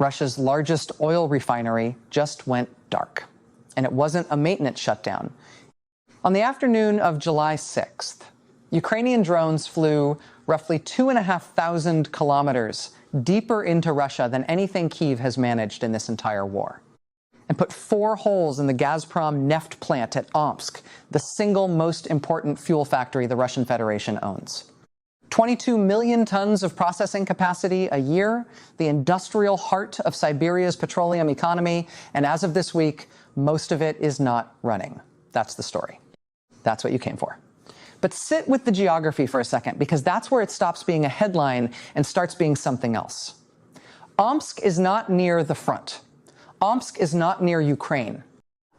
Russia's largest oil refinery just went dark. And it wasn't a maintenance shutdown. On the afternoon of July 6th, Ukrainian drones flew roughly 2,500 kilometers deeper into Russia than anything Kyiv has managed in this entire war, and put 4 holes in the Gazprom Neft plant at Omsk, the single most important fuel factory the Russian Federation owns. 22 million tons of processing capacity a year, the industrial heart of Siberia's petroleum economy, and as of this week, most of it is not running. That's the story. That's what you came for. But sit with the geography for a second, because that's where it stops being a headline and starts being something else. Omsk is not near the front. Omsk is not near Ukraine.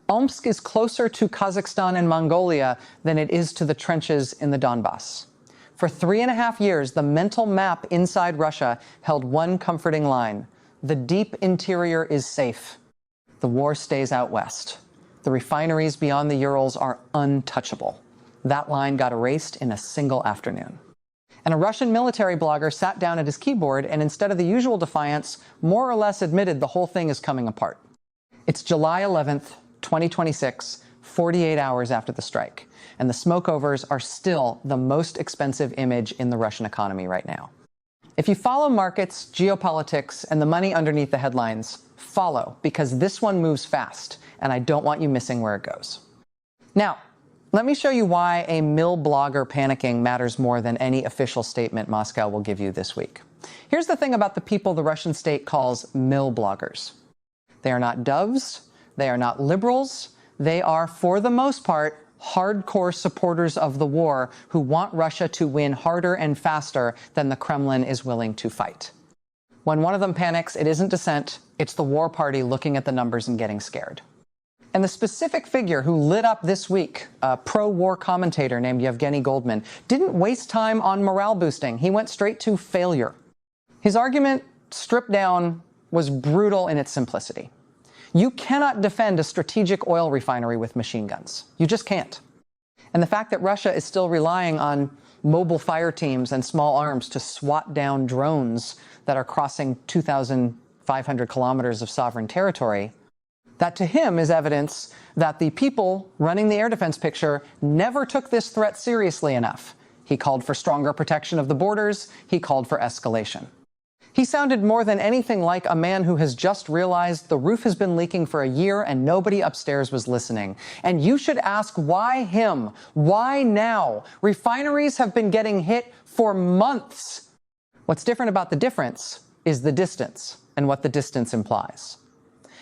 Omsk is closer to Kazakhstan and Mongolia than it is to the trenches in the Donbass. For 3.5 years, the mental map inside Russia held one comforting line: the deep interior is safe. The war stays out west. The refineries beyond the Urals are untouchable. That line got erased in a single afternoon. And a Russian military blogger sat down at his keyboard and, instead of the usual defiance, more or less admitted the whole thing is coming apart. It's July 11th, 2026, 48 hours after the strike, and the smokeovers are still the most expensive image in the Russian economy right now. If you follow markets, geopolitics, and the money underneath the headlines, follow, because this one moves fast, and I don't want you missing where it goes. Now, let me show you why a mill blogger panicking matters more than any official statement Moscow will give you this week. Here's the thing about the people the Russian state calls mill bloggers. They are not doves, they are not liberals, they are, for the most part, hardcore supporters of the war who want Russia to win harder and faster than the Kremlin is willing to fight. When one of them panics, it isn't dissent, it's the war party looking at the numbers and getting scared. And the specific figure who lit up this week, a pro-war commentator named Yevgeny Goldman, didn't waste time on morale boosting. He went straight to failure. His argument, stripped down, was brutal in its simplicity. You cannot defend a strategic oil refinery with machine guns. You just can't. And the fact that Russia is still relying on mobile fire teams and small arms to swat down drones that are crossing 2,500 kilometers of sovereign territory, that to him is evidence that the people running the air defense picture never took this threat seriously enough. He called for stronger protection of the borders. He called for escalation. He sounded more than anything like a man who has just realized the roof has been leaking for a year and nobody upstairs was listening. And you should ask, why him? Why now? Refineries have been getting hit for months. What's different about the difference is the distance and what the distance implies.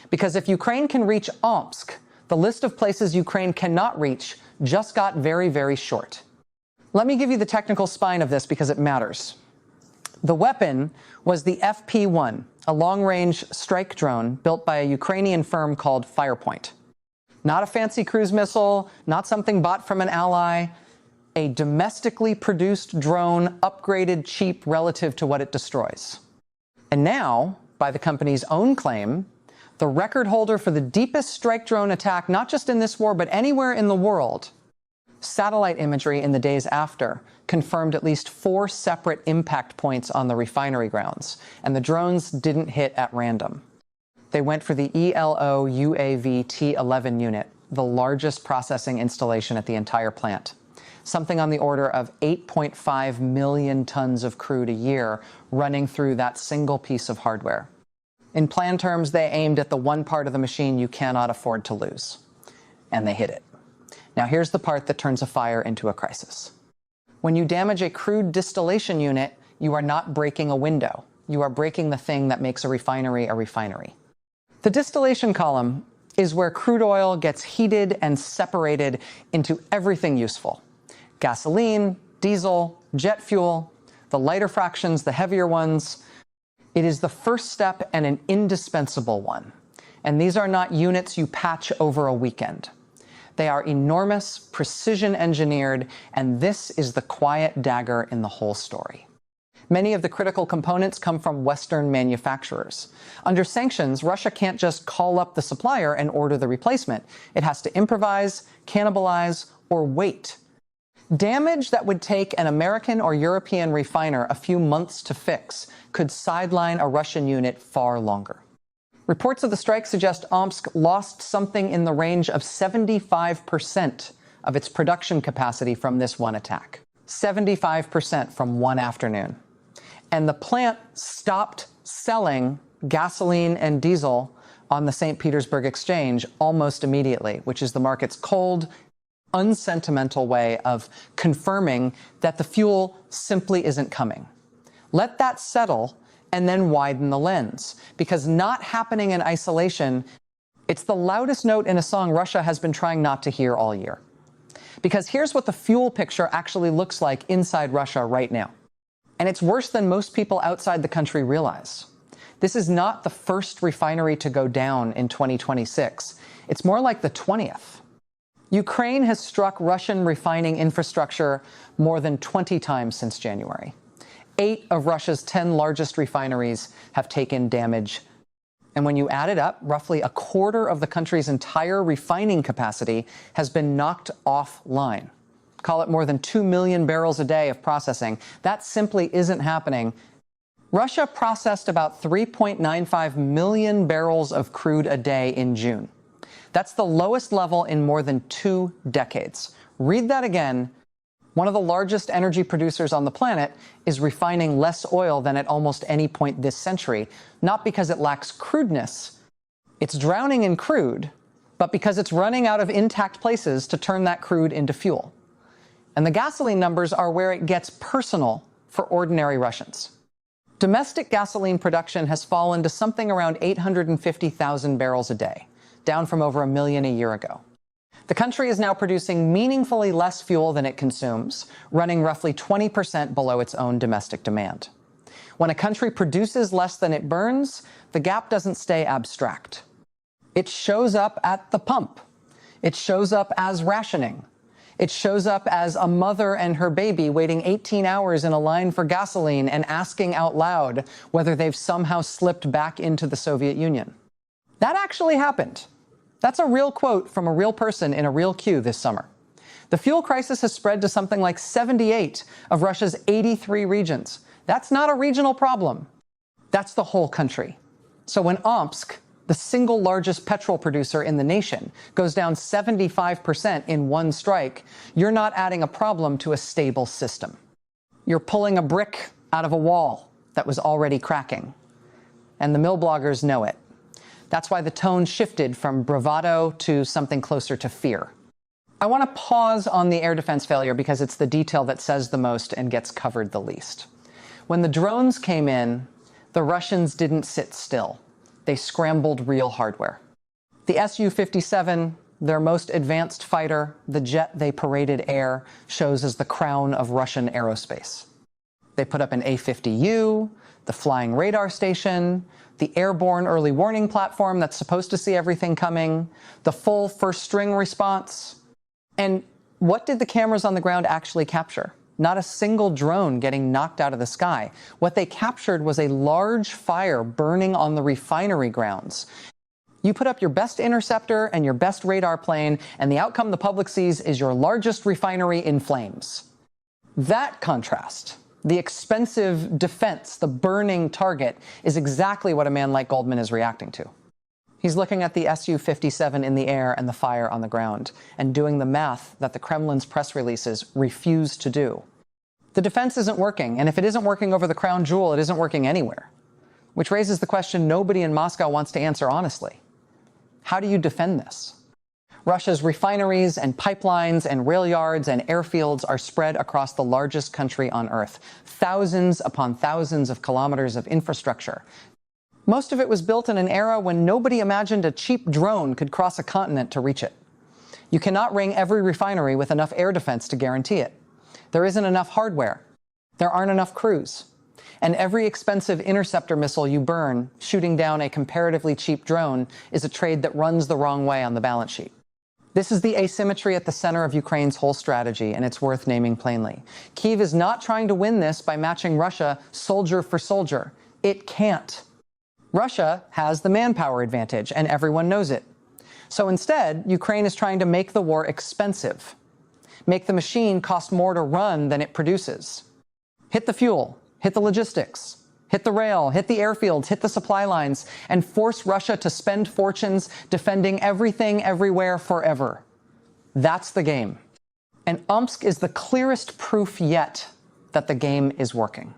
Because if Ukraine can reach Omsk, the list of places Ukraine cannot reach just got very, very short. Let me give you the technical spine of this because it matters. The weapon was the FP-1, a long-range strike drone built by a Ukrainian firm called Firepoint. Not a fancy cruise missile, not something bought from an ally, a domestically produced drone, upgraded cheap relative to what it destroys. And now, by the company's own claim, the record holder for the deepest strike drone attack, not just in this war, but anywhere in the world, satellite imagery in the days after confirmed at least 4 separate impact points on the refinery grounds, and the drones didn't hit at random. They went for the ELO UAV T-11 unit, the largest processing installation at the entire plant. Something on the order of 8.5 million tons of crude a year running through that single piece of hardware. In plan terms, they aimed at the one part of the machine you cannot afford to lose. And they hit it. Now here's the part that turns a fire into a crisis. When you damage a crude distillation unit, you are not breaking a window. You are breaking the thing that makes a refinery a refinery. The distillation column is where crude oil gets heated and separated into everything useful. Gasoline, diesel, jet fuel, the lighter fractions, the heavier ones. It is the first step and an indispensable one. And these are not units you patch over a weekend. They are enormous, precision-engineered, and this is the quiet dagger in the whole story. Many of the critical components come from Western manufacturers. Under sanctions, Russia can't just call up the supplier and order the replacement. It has to improvise, cannibalize, or wait. Damage that would take an American or European refiner a few months to fix could sideline a Russian unit far longer. Reports of the strike suggest Omsk lost something in the range of 75% of its production capacity from this one attack. 75% from one afternoon. And the plant stopped selling gasoline and diesel on the St. Petersburg Exchange almost immediately, which is the market's cold, unsentimental way of confirming that the fuel simply isn't coming. Let that settle and then widen the lens, because not happening in isolation, it's the loudest note in a song Russia has been trying not to hear all year. Because here's what the fuel picture actually looks like inside Russia right now. And it's worse than most people outside the country realize. This is not the first refinery to go down in 2026. It's more like the 20th. Ukraine has struck Russian refining infrastructure more than 20 times since January. 8 of Russia's 10 largest refineries have taken damage. And when you add it up, roughly a quarter of the country's entire refining capacity has been knocked offline. Call it more than 2 million barrels a day of processing. That simply isn't happening. Russia processed about 3.95 million barrels of crude a day in June. That's the lowest level in more than 2 decades. Read that again. One of the largest energy producers on the planet is refining less oil than at almost any point this century, not because it lacks crudeness. It's drowning in crude, but because it's running out of intact places to turn that crude into fuel. And the gasoline numbers are where it gets personal for ordinary Russians. Domestic gasoline production has fallen to something around 850,000 barrels a day, down from over 1 million a year ago. The country is now producing meaningfully less fuel than it consumes, running roughly 20% below its own domestic demand. When a country produces less than it burns, the gap doesn't stay abstract. It shows up at the pump. It shows up as rationing. It shows up as a mother and her baby waiting 18 hours in a line for gasoline and asking out loud whether they've somehow slipped back into the Soviet Union. That actually happened. That's a real quote from a real person in a real queue this summer. The fuel crisis has spread to something like 78 of Russia's 83 regions. That's not a regional problem. That's the whole country. So when Omsk, the single largest petrol producer in the nation, goes down 75% in one strike, you're not adding a problem to a stable system. You're pulling a brick out of a wall that was already cracking. And the mill bloggers know it. That's why the tone shifted from bravado to something closer to fear. I want to pause on the air defense failure because it's the detail that says the most and gets covered the least. When the drones came in, the Russians didn't sit still. They scrambled real hardware. The Su-57, their most advanced fighter, the jet they paraded air, shows as the crown of Russian aerospace. They put up an A-50U, the flying radar station, the airborne early warning platform that's supposed to see everything coming, the full first string response. And what did the cameras on the ground actually capture? Not a single drone getting knocked out of the sky. What they captured was a large fire burning on the refinery grounds. You put up your best interceptor and your best radar plane, and the outcome the public sees is your largest refinery in flames. That contrast, the expensive defense, the burning target, is exactly what a man like Goldman is reacting to. He's looking at the Su-57 in the air and the fire on the ground, and doing the math that the Kremlin's press releases refuse to do. The defense isn't working, and if it isn't working over the crown jewel, it isn't working anywhere. Which raises the question nobody in Moscow wants to answer honestly. How do you defend this? Russia's refineries and pipelines and rail yards and airfields are spread across the largest country on Earth. Thousands upon thousands of kilometers of infrastructure. Most of it was built in an era when nobody imagined a cheap drone could cross a continent to reach it. You cannot ring every refinery with enough air defense to guarantee it. There isn't enough hardware. There aren't enough crews. And every expensive interceptor missile you burn, shooting down a comparatively cheap drone, is a trade that runs the wrong way on the balance sheet. This is the asymmetry at the center of Ukraine's whole strategy, and it's worth naming plainly. Kyiv is not trying to win this by matching Russia soldier for soldier. It can't. Russia has the manpower advantage, and everyone knows it. So instead, Ukraine is trying to make the war expensive. Make the machine cost more to run than it produces. Hit the fuel, hit the logistics, hit the rail, hit the airfields, hit the supply lines, and force Russia to spend fortunes defending everything, everywhere, forever. That's the game. And Omsk is the clearest proof yet that the game is working.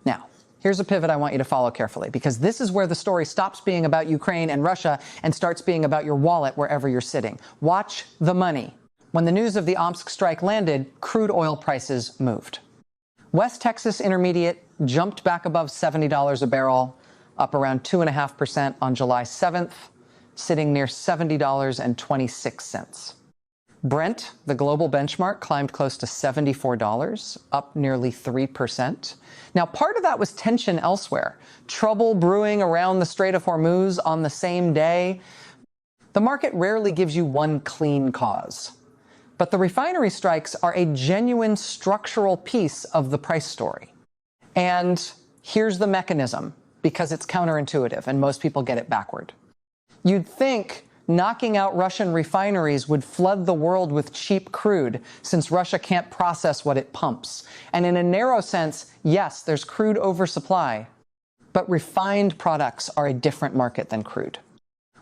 Now, here's a pivot I want you to follow carefully, because this is where the story stops being about Ukraine and Russia and starts being about your wallet wherever you're sitting. Watch the money. When the news of the Omsk strike landed, crude oil prices moved. West Texas Intermediate jumped back above $70 a barrel, up around 2.5% on July 7th, sitting near $70.26. Brent, the global benchmark, climbed close to $74, up nearly 3%. Now, part of that was tension elsewhere, trouble brewing around the Strait of Hormuz on the same day. The market rarely gives you one clean cause. But the refinery strikes are a genuine structural piece of the price story. And here's the mechanism, because it's counterintuitive and most people get it backward. You'd think knocking out Russian refineries would flood the world with cheap crude, since Russia can't process what it pumps. And in a narrow sense, yes, there's crude oversupply, but refined products are a different market than crude.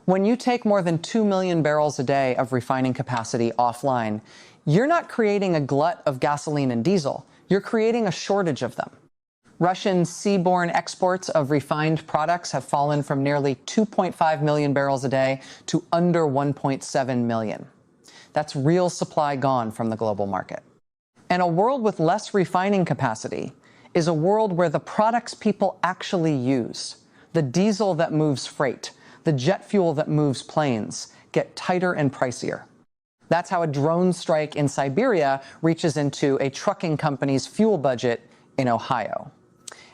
When you take more than 2 million barrels a day of refining capacity offline, you're not creating a glut of gasoline and diesel, you're creating a shortage of them. Russian seaborne exports of refined products have fallen from nearly 2.5 million barrels a day to under 1.7 million. That's real supply gone from the global market. And a world with less refining capacity is a world where the products people actually use, the diesel that moves freight, the jet fuel that moves planes, get tighter and pricier. That's how a drone strike in Siberia reaches into a trucking company's fuel budget in Ohio.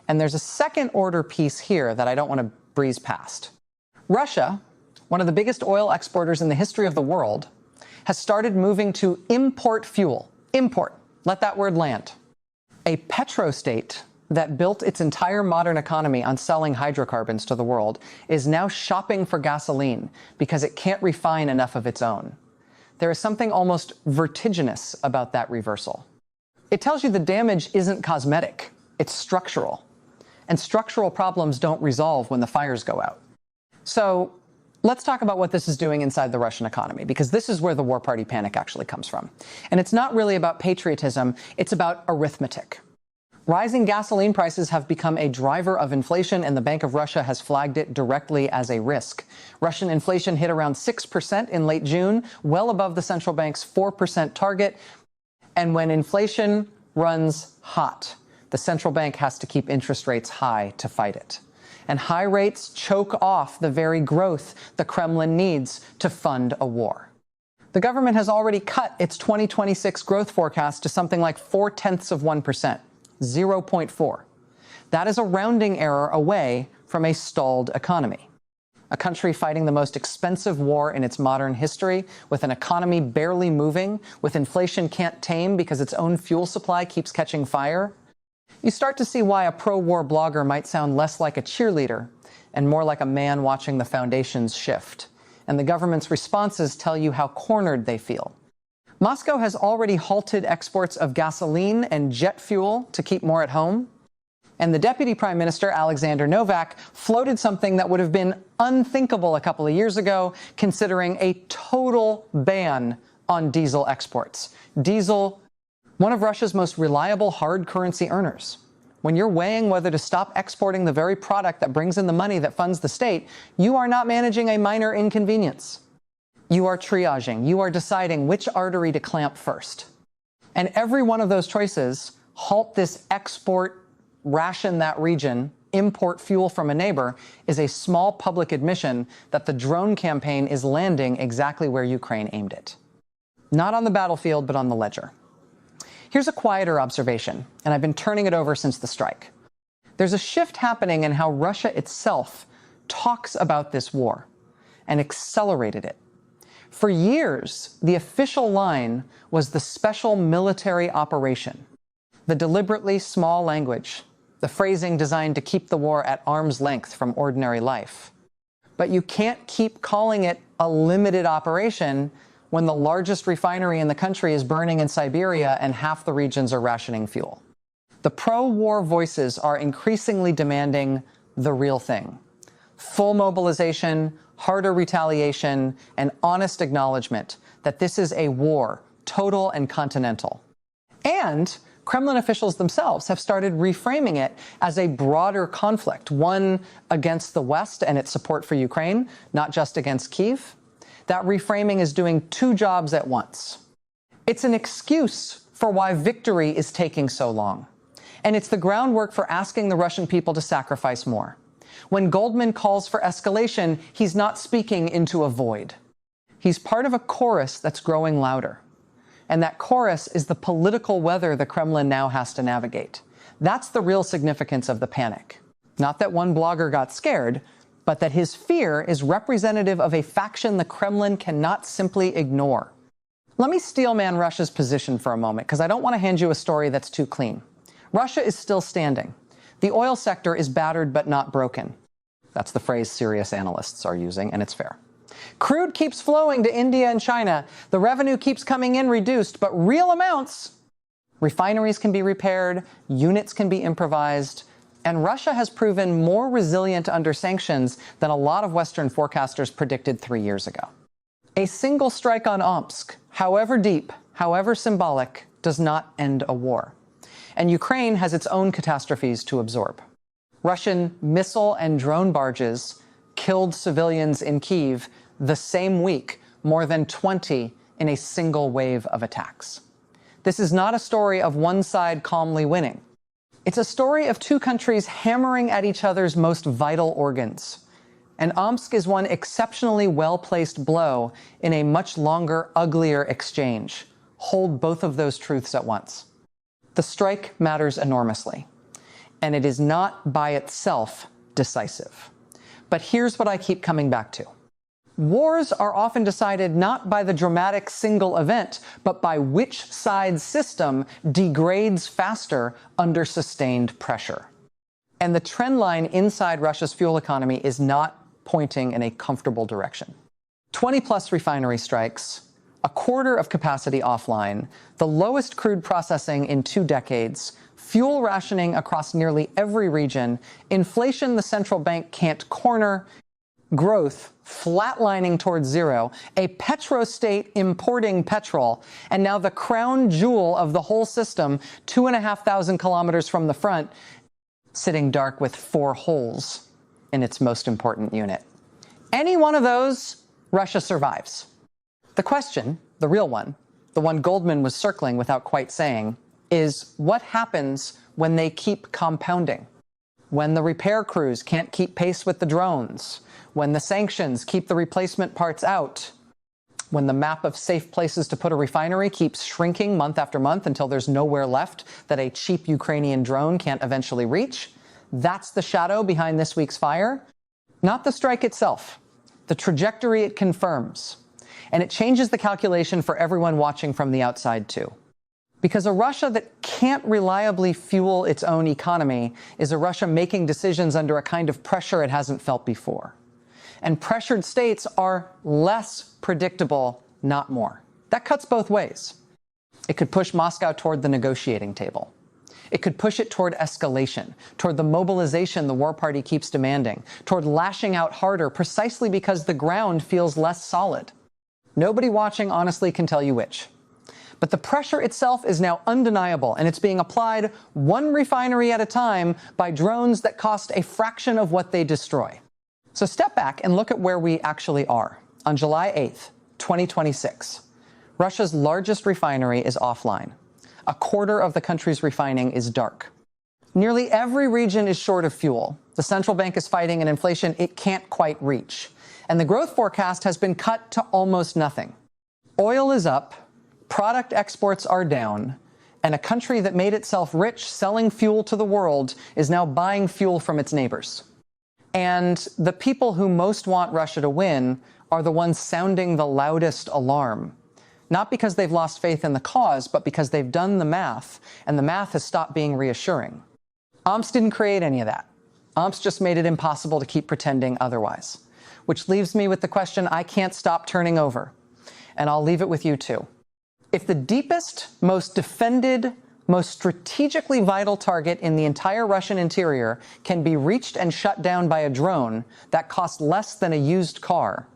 And there's a second order piece here that I don't want to breeze past. Russia, one of the biggest oil exporters in the history of the world, has started moving to import fuel. Import. Let that word land. A petrostate that built its entire modern economy on selling hydrocarbons to the world is now shopping for gasoline because it can't refine enough of its own. There is something almost vertiginous about that reversal. It tells you the damage isn't cosmetic, it's structural. And structural problems don't resolve when the fires go out. So let's talk about what this is doing inside the Russian economy, because this is where the war party panic actually comes from. And it's not really about patriotism, it's about arithmetic. Rising gasoline prices have become a driver of inflation, and the Bank of Russia has flagged it directly as a risk. Russian inflation hit around 6% in late June, well above the central bank's 4% target. And when inflation runs hot, the central bank has to keep interest rates high to fight it. And high rates choke off the very growth the Kremlin needs to fund a war. The government has already cut its 2026 growth forecast to something like 0.4%. 0.4. That is a rounding error away from a stalled economy. A country fighting the most expensive war in its modern history, with an economy barely moving, with inflation can't tame because its own fuel supply keeps catching fire. You start to see why a pro-war blogger might sound less like a cheerleader and more like a man watching the foundations shift. And the government's responses tell you how cornered they feel. Moscow has already halted exports of gasoline and jet fuel to keep more at home. And the Deputy Prime Minister, Alexander Novak, floated something that would have been unthinkable a couple of years ago, considering a total ban on diesel exports. Diesel, one of Russia's most reliable hard currency earners. When you're weighing whether to stop exporting the very product that brings in the money that funds the state, you are not managing a minor inconvenience. You are triaging. You are deciding which artery to clamp first. And every one of those choices, halt this export, ration that region, import fuel from a neighbor, is a small public admission that the drone campaign is landing exactly where Ukraine aimed it. Not on the battlefield, but on the ledger. Here's a quieter observation, and I've been turning it over since the strike. There's a shift happening in how Russia itself talks about this war and accelerated it. For years, the official line was the special military operation, the deliberately small language, the phrasing designed to keep the war at arm's length from ordinary life. But you can't keep calling it a limited operation when the largest refinery in the country is burning in Siberia and half the regions are rationing fuel. The pro-war voices are increasingly demanding the real thing: full mobilization, harder retaliation, and honest acknowledgement that this is a war, total and continental. And Kremlin officials themselves have started reframing it as a broader conflict, one against the West and its support for Ukraine, not just against Kyiv. That reframing is doing two jobs at once. It's an excuse for why victory is taking so long. And it's the groundwork for asking the Russian people to sacrifice more. When Goldman calls for escalation, he's not speaking into a void. He's part of a chorus that's growing louder. And that chorus is the political weather the Kremlin now has to navigate. That's the real significance of the panic. Not that one blogger got scared, but that his fear is representative of a faction the Kremlin cannot simply ignore. Let me steelman Russia's position for a moment, because I don't want to hand you a story that's too clean. Russia is still standing. The oil sector is battered but not broken. That's the phrase serious analysts are using, and it's fair. Crude keeps flowing to India and China. The revenue keeps coming in reduced, but real amounts. Refineries can be repaired, units can be improvised, and Russia has proven more resilient under sanctions than a lot of Western forecasters predicted 3 years ago. A single strike on Omsk, however deep, however symbolic, does not end a war. And Ukraine has its own catastrophes to absorb. Russian missile and drone barges killed civilians in Kyiv the same week, more than 20 in a single wave of attacks. This is not a story of one side calmly winning. It's a story of two countries hammering at each other's most vital organs. And Omsk is one exceptionally well-placed blow in a much longer, uglier exchange. Hold both of those truths at once. The strike matters enormously, and it is not by itself decisive. But here's what I keep coming back to. Wars are often decided not by the dramatic single event, but by which side's system degrades faster under sustained pressure. And the trend line inside Russia's fuel economy is not pointing in a comfortable direction. 20+ refinery strikes, a quarter of capacity offline, the lowest crude processing in 2 decades, fuel rationing across nearly every region, inflation the central bank can't corner, growth flatlining towards zero, a petrostate importing petrol, and now the crown jewel of the whole system, 2,500 kilometers from the front, sitting dark with 4 holes in its most important unit. Any one of those, Russia survives. The question, the real one, the one Goldman was circling without quite saying, is what happens when they keep compounding? When the repair crews can't keep pace with the drones? When the sanctions keep the replacement parts out? When the map of safe places to put a refinery keeps shrinking month after month until there's nowhere left that a cheap Ukrainian drone can't eventually reach? That's the shadow behind this week's fire. Not the strike itself, the trajectory it confirms. And it changes the calculation for everyone watching from the outside too. Because a Russia that can't reliably fuel its own economy is a Russia making decisions under a kind of pressure it hasn't felt before. And pressured states are less predictable, not more. That cuts both ways. It could push Moscow toward the negotiating table. It could push it toward escalation, toward the mobilization the war party keeps demanding, toward lashing out harder precisely because the ground feels less solid. Nobody watching honestly can tell you which. But the pressure itself is now undeniable, and it's being applied one refinery at a time by drones that cost a fraction of what they destroy. So step back and look at where we actually are. On July 8th, 2026, Russia's largest refinery is offline. A quarter of the country's refining is dark. Nearly every region is short of fuel. The central bank is fighting an inflation it can't quite reach. And the growth forecast has been cut to almost nothing. Oil is up, product exports are down, and a country that made itself rich selling fuel to the world is now buying fuel from its neighbors. And the people who most want Russia to win are the ones sounding the loudest alarm. Not because they've lost faith in the cause, but because they've done the math, and the math has stopped being reassuring. Omsk didn't create any of that. Omsk just made it impossible to keep pretending otherwise. Which leaves me with the question I can't stop turning over. And I'll leave it with you too. If the deepest, most defended, most strategically vital target in the entire Russian interior, can be reached and shut down by a drone that costs less than a used car.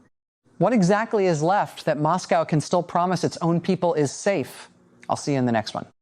What exactly is left that Moscow can still promise its own people is safe? I'll see you in the next one.